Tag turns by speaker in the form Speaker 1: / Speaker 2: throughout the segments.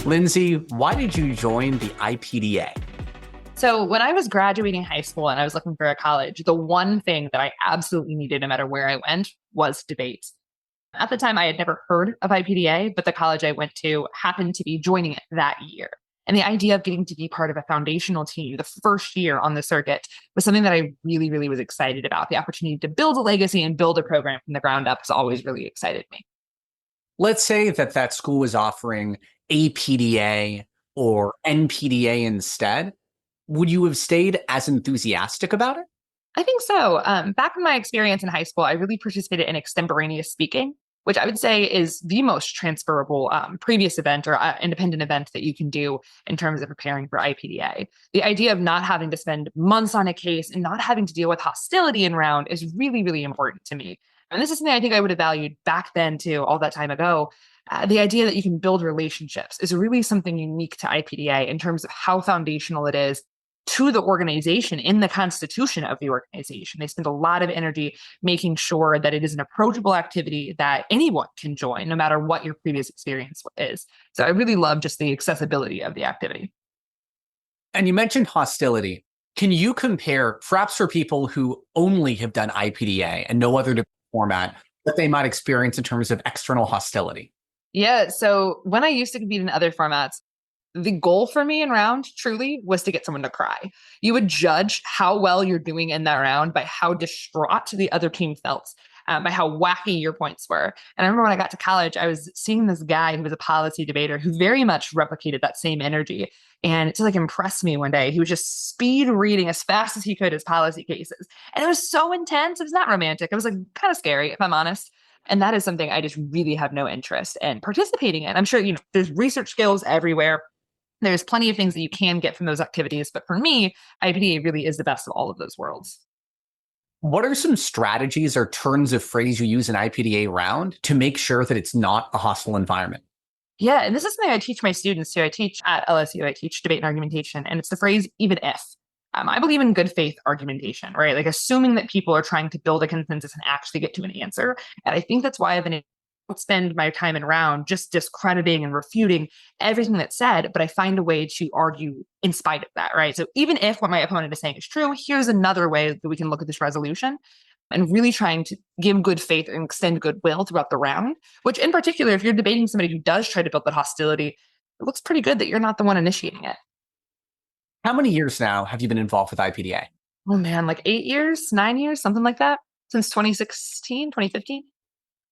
Speaker 1: Lindsay, why did you join the IPDA?
Speaker 2: So when I was graduating high school and I was looking for a college, the one thing that I absolutely needed no matter where I went was debate. At the time, I had never heard of IPDA, but the college I went to happened to be joining it that year. And the idea of getting to be part of a foundational team the first year on the circuit was something that I really, really was excited about. The opportunity to build a legacy and build a program from the ground up has always really excited me.
Speaker 1: Let's say that school was offering APDA or NPDA instead. Would you have stayed as enthusiastic about it?
Speaker 2: I think so. Back in my experience in high school, I really participated in extemporaneous speaking, which I would say is the most transferable previous event or independent event that you can do in terms of preparing for IPDA. The idea of not having to spend months on a case and not having to deal with hostility in round is really, really important to me. And this is something I think I would have valued back then too, all that time ago. The idea that you can build relationships is really something unique to IPDA in terms of how foundational it is to the organization in the constitution of the organization. They spend a lot of energy making sure that it is an approachable activity that anyone can join, no matter what your previous experience is. So I really love just the accessibility of the activity.
Speaker 1: And you mentioned hostility. Can you compare, perhaps for people who only have done IPDA and no other format, what they might experience in terms of external hostility?
Speaker 2: Yeah. So when I used to compete in other formats, the goal for me in round truly was to get someone to cry. You would judge how well you're doing in that round by how distraught the other team felt, by how wacky your points were. And I remember when I got to college, I was seeing this guy who was a policy debater who very much replicated that same energy. And it just impressed me one day. He was just speed reading as fast as he could his policy cases. And it was so intense. It was not romantic. It was kind of scary, if I'm honest. And that is something I just really have no interest in participating in. I'm sure, there's research skills everywhere. There's plenty of things that you can get from those activities. But for me, IPDA really is the best of all of those worlds.
Speaker 1: What are some strategies or turns of phrase you use in IPDA round to make sure that it's not a hostile environment?
Speaker 2: Yeah, and this is something I teach my students too. I teach at LSU, I teach debate and argumentation, and it's the phrase even if. I believe in good faith argumentation, right? Like assuming that people are trying to build a consensus and actually get to an answer. And I think that's why I've been spend my time in round just discrediting and refuting everything that's said, but I find a way to argue in spite of that, right? So even if what my opponent is saying is true, here's another way that we can look at this resolution and really trying to give good faith and extend goodwill throughout the round, which in particular, if you're debating somebody who does try to build that hostility, it looks pretty good that you're not the one initiating it.
Speaker 1: How many years now have you been involved with IPDA?
Speaker 2: Oh man, like 8 years, 9 years, something like that, since 2016, 2015.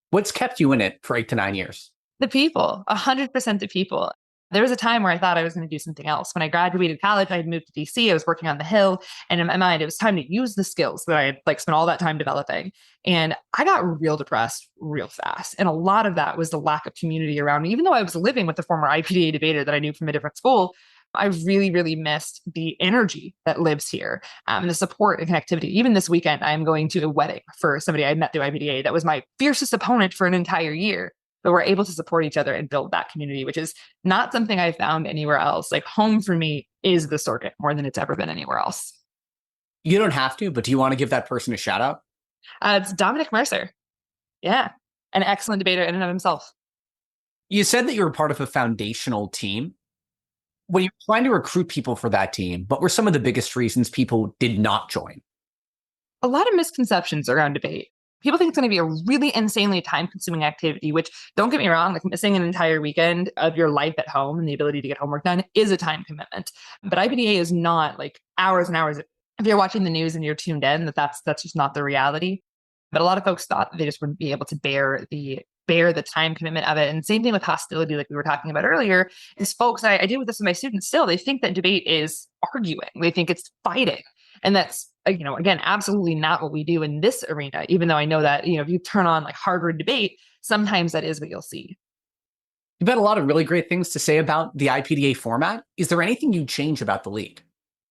Speaker 1: What's kept you in it for 8 to 9 years?
Speaker 2: The people, 100% the people. There was a time where I thought I was going to do something else. When I graduated college, I had moved to DC. I was working on the Hill. And in my mind, it was time to use the skills that I had spent all that time developing. And I got real depressed real fast. And a lot of that was the lack of community around me. Even though I was living with a former IPDA debater that I knew from a different school, I really, really missed the energy that lives here, and the support and connectivity. Even this weekend, I'm going to a wedding for somebody I met through IPDA that was my fiercest opponent for an entire year. But we're able to support each other and build that community, which is not something I found anywhere else. Like home for me is the circuit more than it's ever been anywhere else.
Speaker 1: You don't have to, but do you want to give that person a shout out?
Speaker 2: It's Dominic Mercer. Yeah, an excellent debater in and of himself.
Speaker 1: You said that you were part of a foundational team. When you're trying to recruit people for that team, what were some of the biggest reasons people did not join?
Speaker 2: A lot of misconceptions around debate. People think it's going to be a really insanely time-consuming activity, which, don't get me wrong, like missing an entire weekend of your life at home and the ability to get homework done is a time commitment. But IPDA is not like hours and hours. If you're watching the news and you're tuned in, that's just not the reality. But a lot of folks thought they just wouldn't be able to bear the time commitment of it. And same thing with hostility, like we were talking about earlier, is folks, I deal with this with my students still, they think that debate is arguing. They think it's fighting. And that's, again, absolutely not what we do in this arena, even though I know that, if you turn on like Harvard debate, sometimes that is what you'll see.
Speaker 1: You've had a lot of really great things to say about the IPDA format. Is there anything you'd change about the league?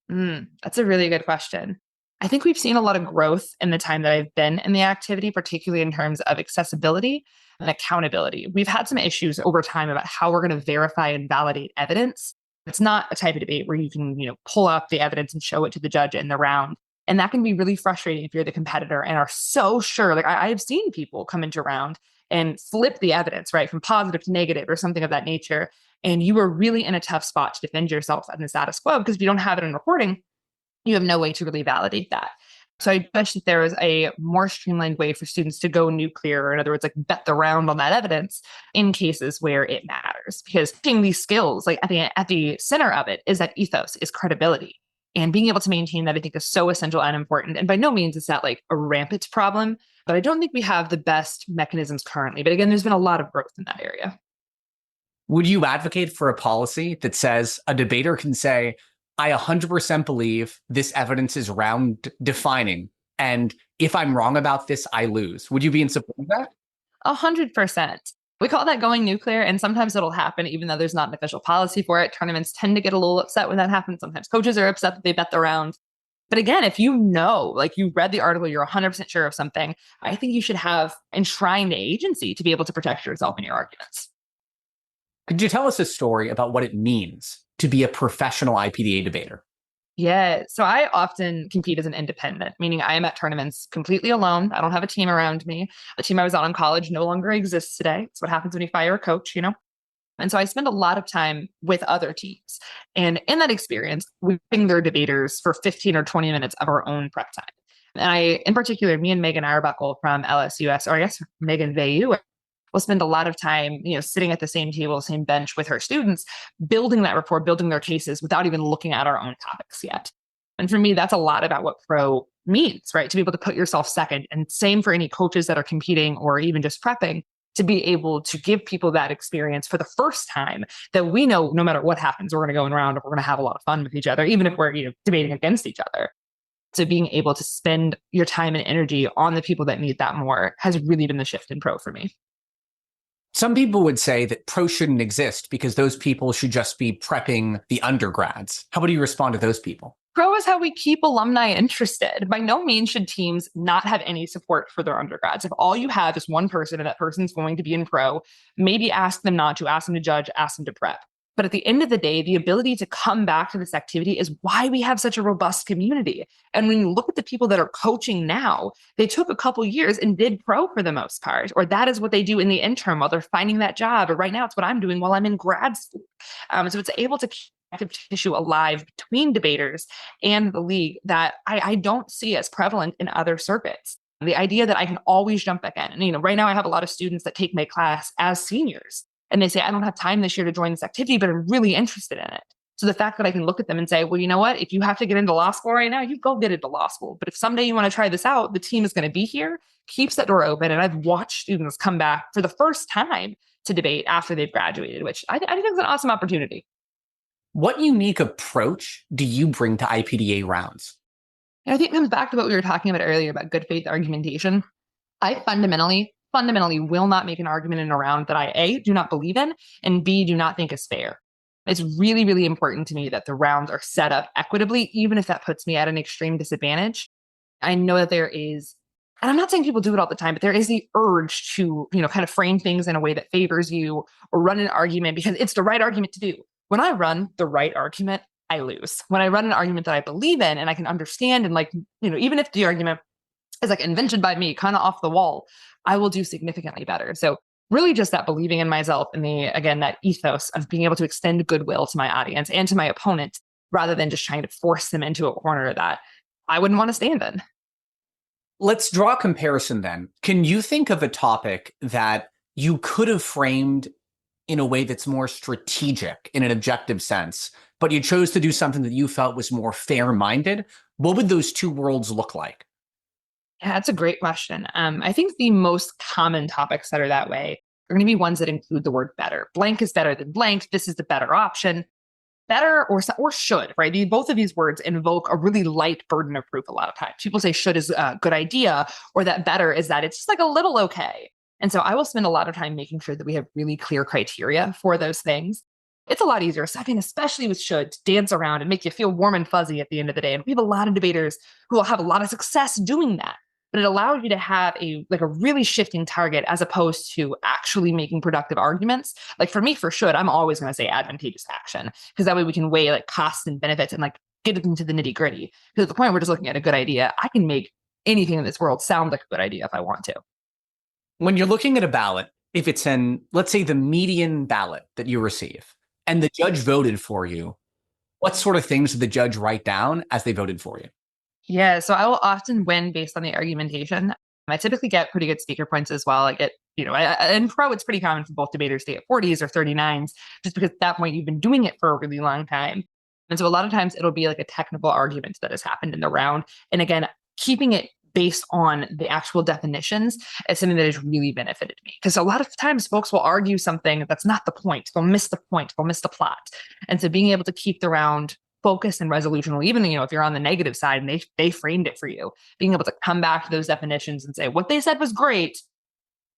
Speaker 2: That's a really good question. I think we've seen a lot of growth in the time that I've been in the activity, particularly in terms of accessibility and accountability. We've had some issues over time about how we're going to verify and validate evidence. It's not a type of debate where you can, pull up the evidence and show it to the judge in the round. And that can be really frustrating if you're the competitor and are so sure. Like I've seen people come into round and flip the evidence, right, from positive to negative or something of that nature. And you are really in a tough spot to defend yourself in the status quo, because if you don't have it in recording, you have no way to really validate that. So I wish that there was a more streamlined way for students to go nuclear, or in other words, like bet the round on that evidence in cases where it matters. Because teaching these skills, like at the center of it is that ethos, is credibility. And being able to maintain that, I think, is so essential and important. And by no means is that like a rampant problem, but I don't think we have the best mechanisms currently. But again, there's been a lot of growth in that area.
Speaker 1: Would you advocate for a policy that says a debater can say, I 100% believe this evidence is round defining, and if I'm wrong about this, I lose? Would you be in support of that?
Speaker 2: 100%. We call that going nuclear, and sometimes it'll happen even though there's not an official policy for it. Tournaments tend to get a little upset when that happens. Sometimes coaches are upset that they bet the round. But again, if you know, like you read the article, you're 100% sure of something, I think you should have enshrined agency to be able to protect yourself in your arguments.
Speaker 1: Could you tell us a story about what it means to be a professional IPDA debater?
Speaker 2: Yeah. So I often compete as an independent, meaning I am at tournaments completely alone. I don't have a team around me. The team I was on in college no longer exists today. It's what happens when you fire a coach, you know? And so I spend a lot of time with other teams. And in that experience, we bring their debaters for 15 or 20 minutes of our own prep time. And in particular, me and Megan Arbuckle from LSUS, or I guess Megan Vayu, will spend a lot of time, sitting at the same table, same bench with her students, building that rapport, building their cases without even looking at our own topics yet. And for me, that's a lot about what pro means, right? To be able to put yourself second. And same for any coaches that are competing or even just prepping, to be able to give people that experience for the first time, that we know no matter what happens, we're going to go in round, we're going to have a lot of fun with each other, even if we're debating against each other. So being able to spend your time and energy on the people that need that more has really been the shift in pro for me.
Speaker 1: Some people would say that pro shouldn't exist because those people should just be prepping the undergrads. How would you respond to those people?
Speaker 2: Pro is how we keep alumni interested. By no means should teams not have any support for their undergrads. If all you have is one person and that person's going to be in pro, maybe ask them not to, ask them to judge, ask them to prep. But at the end of the day, the ability to come back to this activity is why we have such a robust community. And when you look at the people that are coaching now, they took a couple years and did pro for the most part, or that is what they do in the interim while they're finding that job. Or right now, it's what I'm doing while I'm in grad school. So it's able to keep active tissue alive between debaters and the league that I don't see as prevalent in other circuits. The idea that I can always jump back in. And, right now I have a lot of students that take my class as seniors. And they say, I don't have time this year to join this activity, but I'm really interested in it. So the fact that I can look at them and say, well, you know what? If you have to get into law school right now, you go get into law school. But if someday you want to try this out, the team is going to be here, keeps that door open. And I've watched students come back for the first time to debate after they've graduated, which I think is an awesome opportunity.
Speaker 1: What unique approach do you bring to IPDA rounds?
Speaker 2: And I think it comes back to what we were talking about earlier about good faith argumentation. I fundamentally will not make an argument in a round that I, A, do not believe in, and B, do not think is fair. It's really, really important to me that the rounds are set up equitably, even if that puts me at an extreme disadvantage. I know that there is, and I'm not saying people do it all the time, but there is the urge to, kind of frame things in a way that favors you or run an argument because it's the right argument to do. When I run the right argument, I lose. When I run an argument that I believe in and I can understand and even if the argument is invented by me, kind of off the wall, I will do significantly better. So really just that believing in myself and that ethos of being able to extend goodwill to my audience and to my opponent, rather than just trying to force them into a corner that I wouldn't want to stand in.
Speaker 1: Let's draw a comparison then. Can you think of a topic that you could have framed in a way that's more strategic in an objective sense, but you chose to do something that you felt was more fair-minded? What would those two worlds look like?
Speaker 2: Yeah, that's a great question. I think the most common topics that are that way are going to be ones that include the word better. Blank is better than blank. This is the better option. Better or should, right? Both of these words invoke a really light burden of proof a lot of times. People say should is a good idea, or that better is that it's just a little okay. And so I will spend a lot of time making sure that we have really clear criteria for those things. It's a lot easier, second, especially with should, to dance around and make you feel warm and fuzzy at the end of the day. And we have a lot of debaters who will have a lot of success doing that. But it allows you to have a really shifting target as opposed to actually making productive arguments. For me, for should, I'm always going to say advantageous action, because that way we can weigh costs and benefits and get it into the nitty gritty. Because at the point we're just looking at a good idea, I can make anything in this world sound like a good idea if I want to.
Speaker 1: When you're looking at a ballot, if it's let's say the median ballot that you receive, and the judge voted for you, what sort of things did the judge write down as they voted for you?
Speaker 2: Yeah, so I will often win based on the argumentation. I typically get pretty good speaker points as well. I get, in pro, it's pretty common for both debaters to get 40s or 39s, just because at that point you've been doing it for a really long time. And so a lot of times it'll be like a technical argument that has happened in the round. And again, keeping it based on the actual definitions is something that has really benefited me. Because a lot of times folks will argue something that's not the point. They'll miss the point. They'll miss the plot. And so being able to keep the round focused and resolutional, even if you're on the negative side and they framed it for you, being able to come back to those definitions and say what they said was great,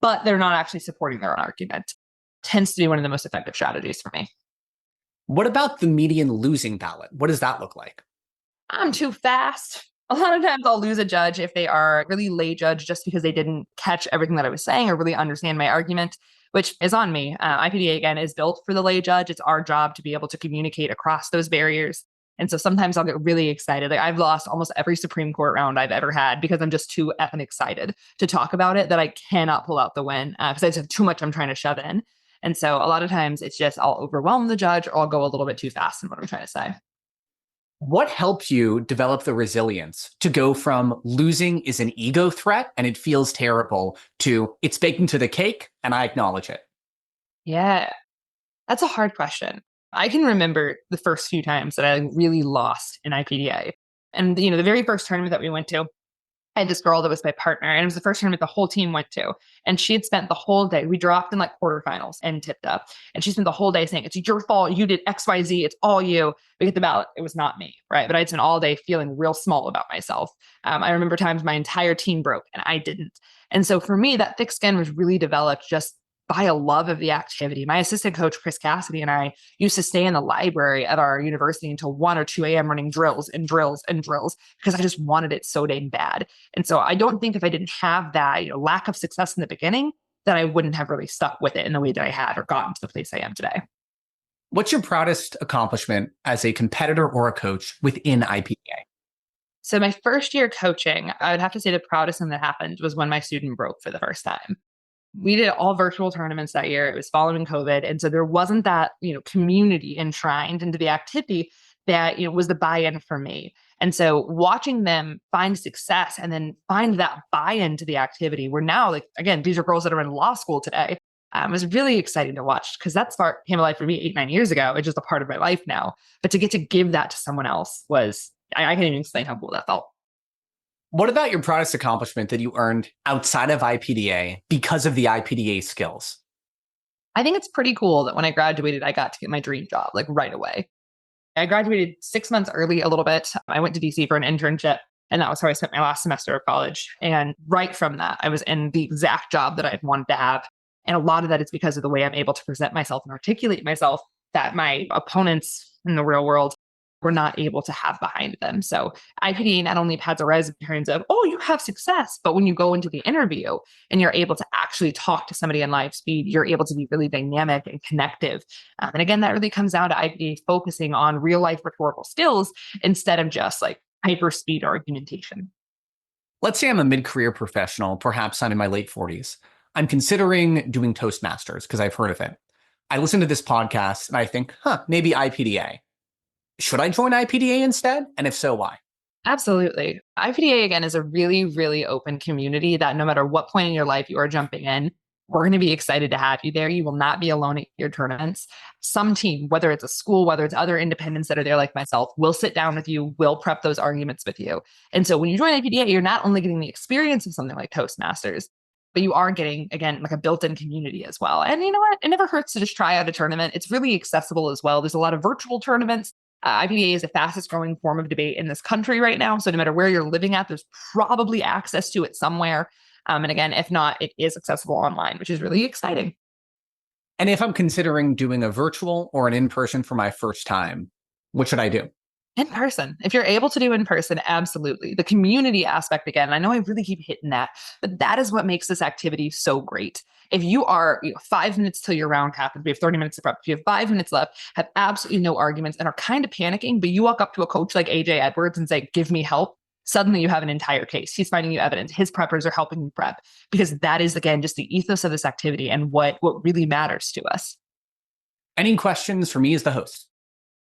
Speaker 2: but they're not actually supporting their own argument, tends to be one of the most effective strategies for me.
Speaker 1: What about the median losing ballot? What does that look like?
Speaker 2: I'm too fast. A lot of times I'll lose a judge if they are a really lay judge just because they didn't catch everything that I was saying or really understand my argument, which is on me. IPDA, again, is built for the lay judge. It's our job to be able to communicate across those barriers. And so sometimes I'll get really excited. Like I've lost almost every Supreme Court round I've ever had because I'm just too effing excited to talk about it that I cannot pull out the win because I just have too much I'm trying to shove in. And so a lot of times it's just I'll overwhelm the judge or I'll go a little bit too fast in what I'm trying to say.
Speaker 1: What helped you develop the resilience to go from losing is an ego threat and it feels terrible to it's baked into the cake and I acknowledge it?
Speaker 2: Yeah, that's a hard question. I can remember the first few times that I really lost in IPDA. And, the very first tournament that we went to, I had this girl that was my partner, and it was the first tournament the whole team went to. And she had spent the whole day, we dropped in like quarterfinals and tipped up. And she spent the whole day saying, it's your fault. You did XYZ. It's all you. We get the ballot. It was not me. Right. But I'd spent all day feeling real small about myself. I remember times my entire team broke and I didn't. And so for me, that thick skin was really developed just by a love of the activity. My assistant coach, Chris Cassidy, and I used to stay in the library at our university until 1 or 2 a.m. running drills and drills and drills because I just wanted it so dang bad. And so I don't think if I didn't have that lack of success in the beginning, that I wouldn't have really stuck with it in the way that I had or gotten to the place I am today.
Speaker 1: What's your proudest accomplishment as a competitor or a coach within IPDA?
Speaker 2: So my first year coaching, I would have to say the proudest thing that happened was when my student broke for the first time. We did all virtual tournaments that year. It was following COVID. And so there wasn't that, community enshrined into the activity that, was the buy-in for me. And so watching them find success and then find that buy-in to the activity where now, like, again, these are girls that are in law school today. It was really exciting to watch because that part came alive for me 8, 9 years ago. It's just a part of my life now. But to get to give that to someone else was, I can't even explain how cool that felt.
Speaker 1: What about your proudest accomplishment that you earned outside of IPDA because of the IPDA skills?
Speaker 2: I think it's pretty cool that when I graduated, I got to get my dream job like right away. I graduated 6 months early a little bit. I went to DC for an internship, and that was how I spent my last semester of college. And right from that, I was in the exact job that I'd wanted to have. And a lot of that is because of the way I'm able to present myself and articulate myself that my opponents in the real world were not able to have behind them. So IPD not only pads a resume in terms of, oh, you have success, but when you go into the interview and you're able to actually talk to somebody in live speed, you're able to be really dynamic and connective. And again, that really comes down to IPD focusing on real life rhetorical skills instead of just like hyper speed argumentation.
Speaker 1: Let's say I'm a mid-career professional, perhaps I'm in my late 40s. I'm considering doing Toastmasters because I've heard of it. I listen to this podcast and I think, maybe IPDA. Should I join IPDA instead? And if so, why?
Speaker 2: Absolutely. IPDA, again, is a really, really open community that no matter what point in your life you are jumping in, we're going to be excited to have you there. You will not be alone at your tournaments. Some team, whether it's a school, whether it's other independents that are there like myself, will sit down with you, will prep those arguments with you. And so when you join IPDA, you're not only getting the experience of something like Toastmasters, but you are getting, again, like a built-in community as well. And you know what? It never hurts to just try out a tournament. It's really accessible as well. There's a lot of virtual tournaments. IPDA is the fastest growing form of debate in this country right now. So no matter where you're living at, there's probably access to it somewhere. And again, if not, it is accessible online, which is really exciting.
Speaker 1: And if I'm considering doing a virtual or an in-person for my first time, what should I do?
Speaker 2: In person. If you're able to do in person, absolutely. The community aspect, again, I know I really keep hitting that, but that is what makes this activity so great. If you are 5 minutes till your round happens, we have 30 minutes to prep. If you have 5 minutes left, have absolutely no arguments and are kind of panicking, but you walk up to a coach like AJ Edwards and say, give me help. Suddenly you have an entire case. He's finding you evidence. His preppers are helping you prep because that is, again, just the ethos of this activity and what really matters to us.
Speaker 1: Any questions for me as the host?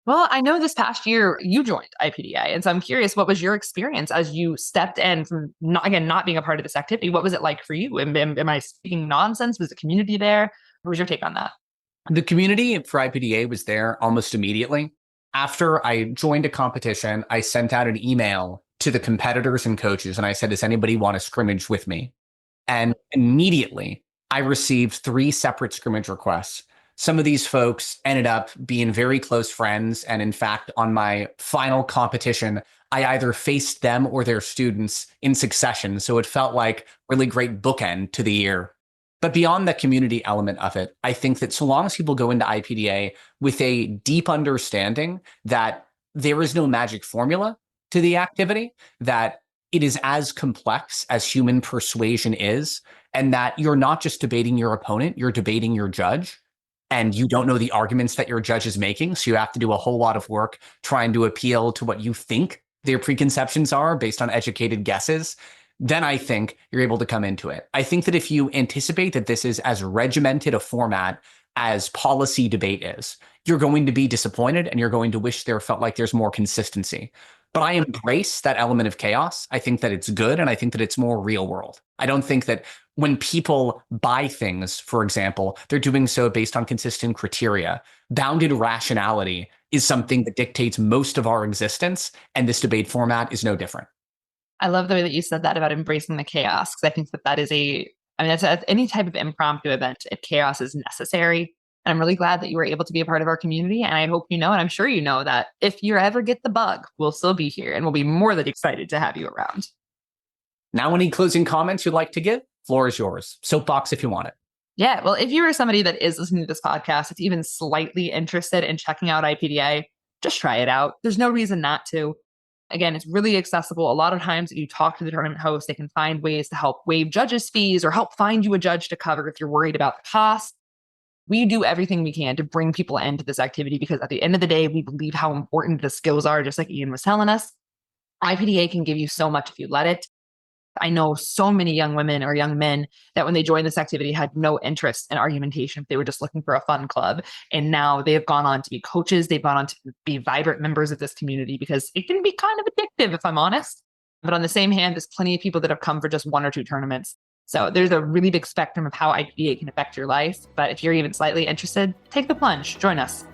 Speaker 2: Well, I know this past year you joined IPDA. And so I'm curious, what was your experience as you stepped in from not being a part of this activity? What was it like for you? Am I speaking nonsense? Was the community there? What was your take on that?
Speaker 1: The community for IPDA was there almost immediately. After I joined a competition, I sent out an email to the competitors and coaches, and I said, does anybody want to scrimmage with me? And immediately, I received 3 separate scrimmage requests. Some of these folks ended up being very close friends. And in fact, on my final competition, I either faced them or their students in succession. So it felt like really great bookend to the year. But beyond the community element of it, I think that so long as people go into IPDA with a deep understanding that there is no magic formula to the activity, that it is as complex as human persuasion is, and that you're not just debating your opponent, you're debating your judge, and you don't know the arguments that your judge is making. So you have to do a whole lot of work trying to appeal to what you think their preconceptions are based on educated guesses. Then I think you're able to come into it. I think that if you anticipate that this is as regimented a format as policy debate is, you're going to be disappointed and you're going to wish there felt like there's more consistency. But I embrace that element of chaos. I think that it's good, and I think that it's more real world. I don't think that when people buy things, for example, they're doing so based on consistent criteria. Bounded rationality is something that dictates most of our existence, and this debate format is no different.
Speaker 2: I love the way that you said that about embracing the chaos, because I think that is that's any type of impromptu event, if chaos is necessary. And I'm really glad that you were able to be a part of our community. And I hope you know, and I'm sure you know, that if you ever get the bug, we'll still be here and we'll be more than excited to have you around.
Speaker 1: Now, any closing comments you'd like to give? Floor is yours. Soapbox if you want it.
Speaker 2: Yeah, well, if you are somebody that is listening to this podcast, that's even slightly interested in checking out IPDA, just try it out. There's no reason not to. Again, it's really accessible. A lot of times you talk to the tournament host, they can find ways to help waive judges' fees or help find you a judge to cover if you're worried about the cost. We do everything we can to bring people into this activity because at the end of the day, we believe how important the skills are, just like Iain was telling us. IPDA can give you so much if you let it. I know so many young women or young men that when they joined this activity had no interest in argumentation. They were just looking for a fun club. And now they have gone on to be coaches. They've gone on to be vibrant members of this community because it can be kind of addictive, if I'm honest. But on the same hand, there's plenty of people that have come for just 1 or 2 tournaments. So there's a really big spectrum of how IPDA can affect your life. But if you're even slightly interested, take the plunge. Join us.